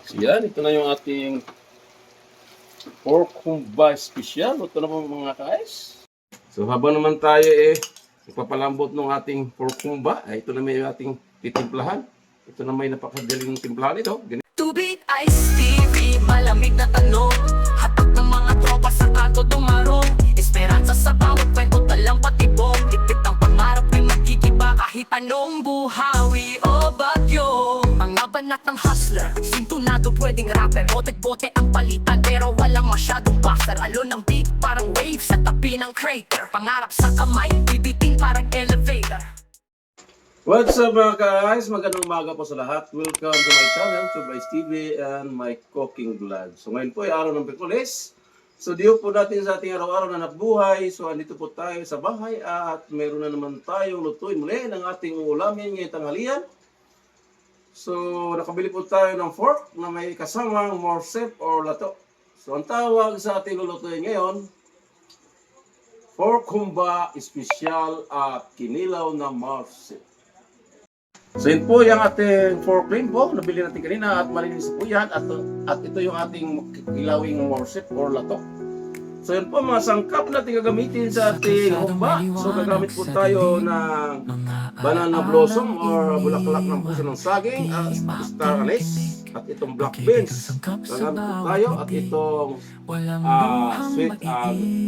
So yan, ito na yung ating pork humba special. Ito na po mga guys. So habang naman tayo ipapalambot ng ating pork humba, ito na may ating titimplahan. Ito na may napakadaling timplahan ito. Tubig, ice, TV, malamig na tanong. Hatak ng mga tropa sa kanto dumarong. Esperansa sa bawat kwento, talang patibong. Dikit ang pangarap ay magkikiba kahit anong buhawi o bagyo. Mga banat ng hustler, sintunado pwedeng rapper. Bote-bote ang palitan pero walang masyadong buffer. Alon ng beat parang wave sa tabi ng crater. Pangarap sa kamay, bibiting parang elevator. What's up mga guys? Magandang umaga po sa lahat. Welcome to my channel, Chubays TV and my cooking vlog. So ngayon po ay araw ng Miyerkules. So diyo po natin sa ating araw-araw na nabuhay. So andito po tayo sa bahay at meron na naman tayong lutuin muli ng ating ulamin ngayong tanghalian. So nakabili po tayo ng fork na may kasamang morsep or lato. So ang tawag sa ating lulutuin ngayon, pork humba special at kinilaw na morsep. So yun po yung ating pork ring po, nabili natin kanina at malinis po yan at ito yung ating kilawing morsep or latok. So yun po mga sangkap natin gagamitin sa ating humba. So gagamit po tayo ng banana blossom or bulaklak ng puso ng saging, star anise at itong black beans. Gagamit po tayo at itong sweet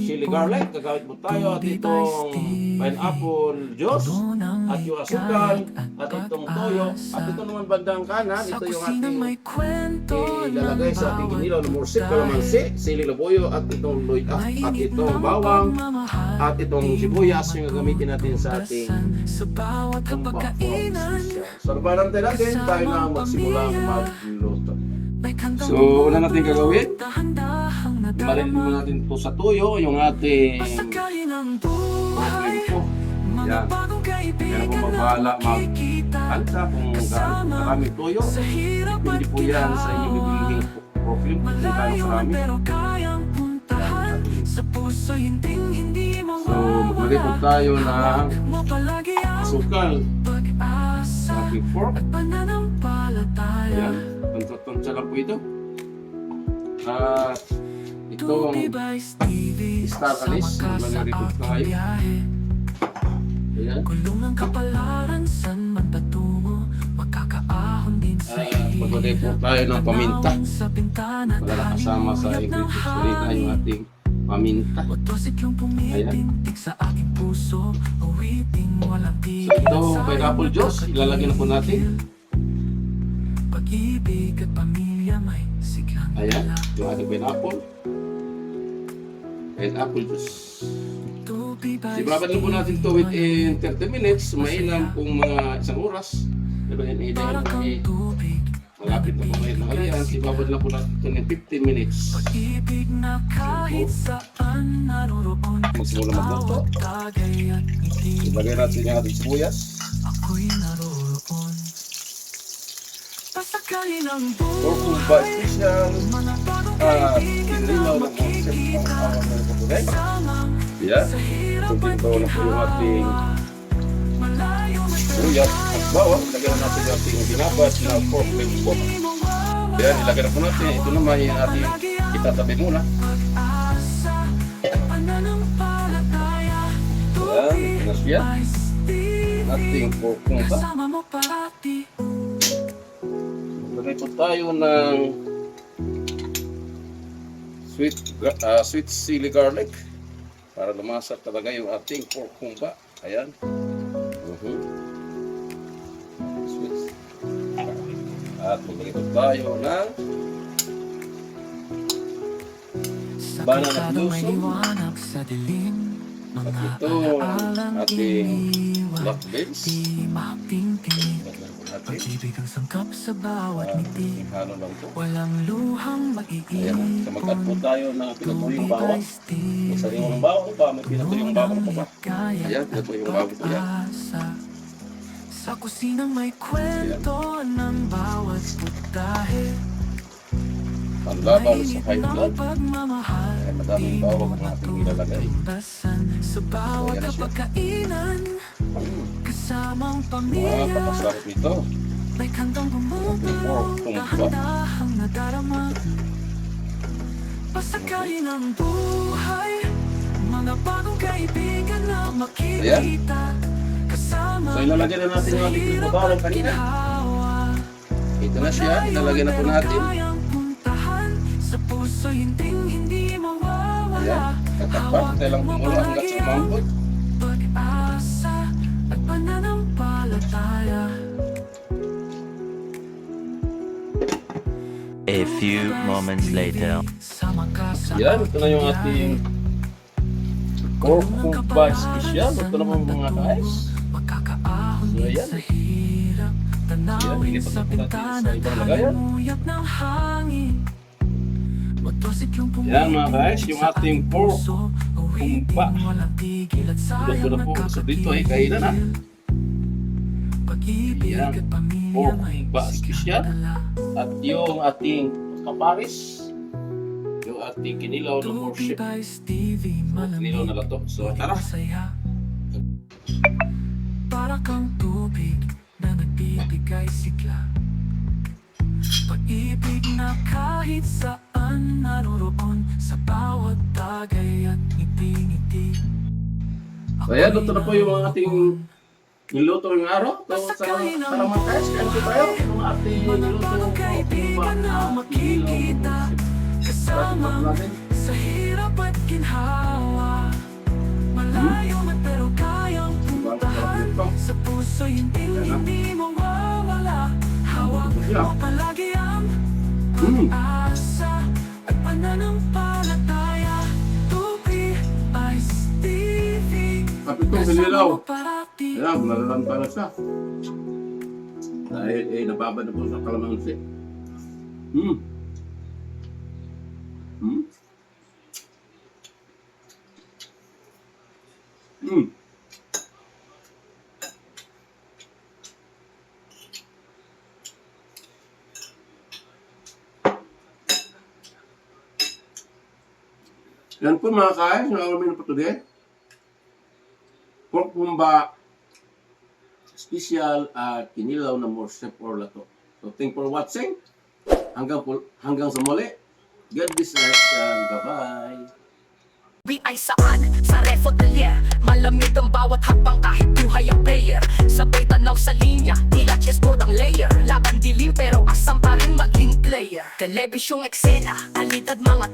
chili garlic. Gagamit po tayo at itong pineapple juice at yung asukal at itong toyo at ito naman bandang kanan, ito yung ating ilalagay sa ating kinilaw na morsep, kalamansi, siling labuyo at itong loy at itong bawang at itong sibuyas yung gagamitin natin sa ating humba. So nabanantay natin tayo na magsimula magluto. So una natin gagawin, marin mo natin po sa toyo yung ating po. Yan. Yan po magbahala mag-alta kung gaano karami toyo. Hindi po yan sa inyong bibiling profile kung gaano karami. So maglagay po tayo ng asukal sa ating pork. Ayan, tuntsa lang po ito. At itong star anise, maglagay po tayo. Ayan. Maglagay po tayo ng paminta. Wala kasama sa ingredients. Ulit na yung ating paminta. Ayan. So ito, pineapple juice, ilalagay na po natin. Ayan, yung ating pineapple. Pineapple juice. Sibabad lang po natin ito within 30 minutes. Mainam kung mga isang oras. Diba yan, malapit na po ngayon ng halian. Sibabad lang po natin ito ng 15 minutes. Magsimula magluto. Ilagay natin yung ating sibuyas. Pork humba special kinilaw ng morsep ang awang ng pagkulay. Yan. Tumpinto na po yung ating sibuyas at bawang. Ilagay na natin yung ating binabad na pork ring po. Yan, ilagay na po natin. Ito naman yung ating itatabi muna. Yan, ito na siya. Ating pork humba. Maglagay po tayo ng sweet chili garlic para lumasap talaga yung ating pork humba. Ayan. Sweet. At maglagay po tayo ng banana blossom. At ito ating black beans. Pag-ibig ang sangkap sa bawat ngiti. Halo lang po. Walang luhang maiiwan. Ayan. So mag-add po tayo ng pinatuyong bawang. May sariwang bawang pa. May pinatuyong bawang pa ba? Ayan. Pinatuyong bawang po yan. Sa kusinang may kwento ng bawat putahe. Panlaban sa high blood. Ay madaming bawang ang ating ilalagay. Sa bawat kapagkainan. Kasamang pamilya. Napakasarap ito. May kantong gumugaw, dahan-dahang nadarama. Pasakayin ang buhay, mga bagong kaibigan na makikita. Kasama So ilalagay na natin yung ating pinagbabaran kanina. Ito na siya, ilalagay na po natin. Sa puso hindi mawawala. Ayan, katapat, kailang kumulo hanggang sa umambot. Pag-asa at pananampalataya. A few moments later. Yan, ito na yung ating pork humba special. Ito na po mga guys. So ayan. Yan, ilipat na po natin sa ibang lagayan. Yan mga guys, yung ating pork humba. Tulad ko na po sa dito ay kainan na. Yan, pork humba special. At yung ating kaparis, yung ating kinilaw na worship, kinilaw na lato. So tara! Para kang tubig na nagbibigay sigla, pag-ibig na kahit saan naroroon, sa bawat tagay at ngiti-ngiti. So ayan, ito na po yung mga ating niluto yung araw. So sa mga guys, kaya po tayo yung ating niluto Bagong kaibigan na makikita, kasama sa hirap at ginhawa. Malayo man pero kayang puntahan, sa puso hindi mawawala. Hawak mo palagi ang pag-asa at pananampalataya. Tupi Ice TV, Kapitong kinilaw. parati. Ayan, nalalanta na siya. Dahil nababa na po sa kalamansi. Yan po mga kain, nakalamin na po today. Pork humba special at kinilaw na worship or lato. So thank for watching. Hanggang sa muli. God bless us and bye-bye. Di ay saan, sa Refo Atelier. Malamig ang bawat hakbang kahit buhay ang player. Sabay tanaw sa linya, tila chessboard ang layer. Laban dilim pero asam pa rin maging player. Telebisyong eksena, alitad mga